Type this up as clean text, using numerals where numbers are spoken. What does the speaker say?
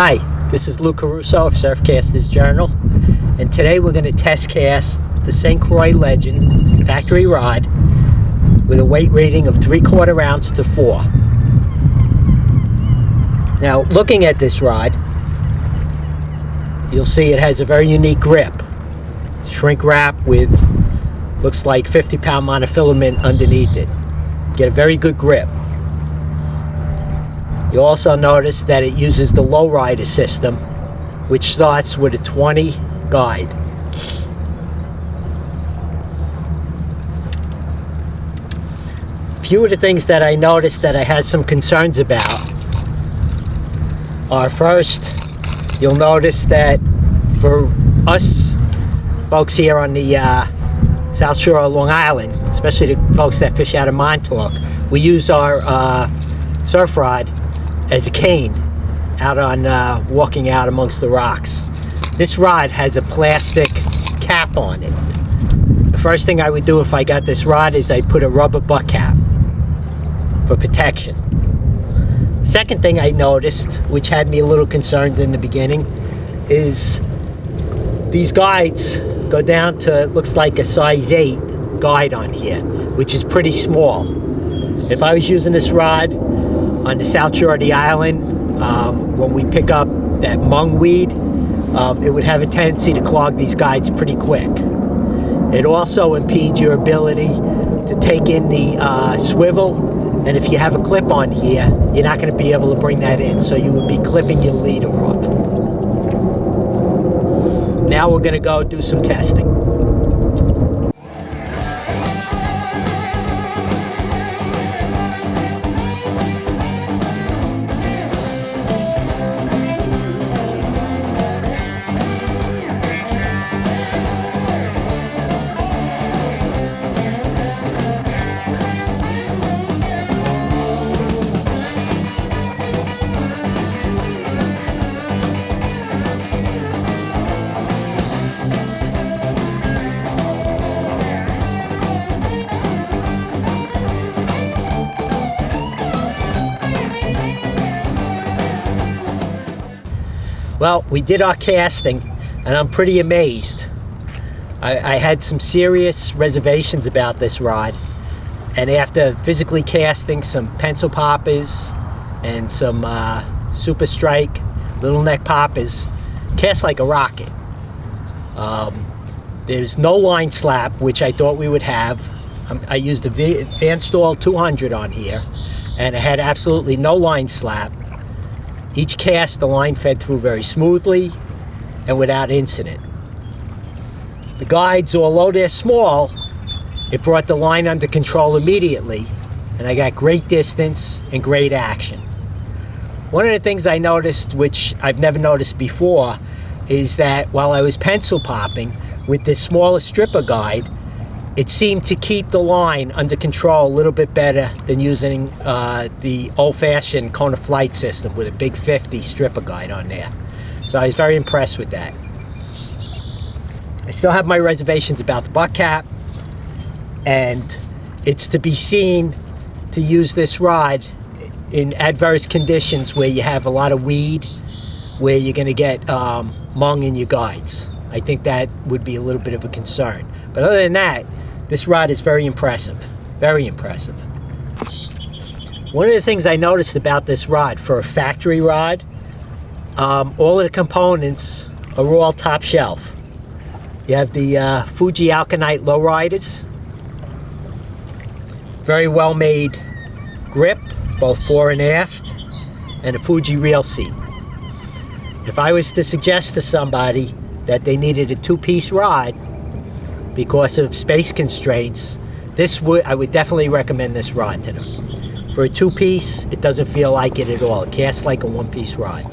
Hi, this is Lou Caruso of Surfcaster's Journal, and today we're going to test cast the St. Croix Legend factory rod with a weight rating of 3/4 ounce to 4. Now, looking at this rod, you'll see it has a very unique grip. Shrink wrap with, looks like 50-pound monofilament underneath it. Get a very good grip. You'll also notice that it uses the low rider system, which starts with a 20 guide. A few of the things that I noticed that I had some concerns about are, first, you'll notice that for us folks here on the South Shore of Long Island, especially the folks that fish out of Montauk, we use our surf rod as a cane out on walking out amongst the rocks. This rod has a plastic cap on it. The first thing I would do if I got this rod is I put a rubber butt cap for protection. Second thing I noticed, which had me a little concerned in the beginning, is these guides go down to, it looks like a size 8 guide on here, which is pretty small. If I was using this rod on the south shore of the island, when we pick up that mung weed, it would have a tendency to clog these guides pretty quick. It also impedes your ability to take in the swivel, and if you have a clip on here, you're not going to be able to bring that in, so you would be clipping your leader off. Now we're going to go do some testing. Well, we did our casting, and I'm pretty amazed. I had some serious reservations about this rod, and after physically casting some pencil poppers and some super strike little neck poppers, cast like a rocket. There's no line slap, which I thought we would have. I used the Van Stall 200 on here, and it had absolutely no line slap. Each cast, the line fed through very smoothly and without incident. The guides, although they're small, it brought the line under control immediately, and I got great distance and great action. One of the things I noticed, which I've never noticed before, is that while I was pencil popping with this smaller stripper guide, it seemed to keep the line under control a little bit better than using the old-fashioned Kona flight system with a big 50 stripper guide on there. So I was very impressed with that. I still have my reservations about the butt cap, and it's to be seen to use this rod in adverse conditions where you have a lot of weed, where you're going to get mung in your guides. I think that would be a little bit of a concern. But other than that, this rod is very impressive, very impressive. One of the things I noticed about this rod, for a factory rod, all of the components are all top shelf. You have the Fuji Alkanite lowriders, very well made grip, both fore and aft, and a Fuji reel seat. If I was to suggest to somebody that they needed a 2-piece rod because of space constraints, I would definitely recommend this rod to them. For a 2-piece, it doesn't feel like it at all. It casts like a 1-piece rod.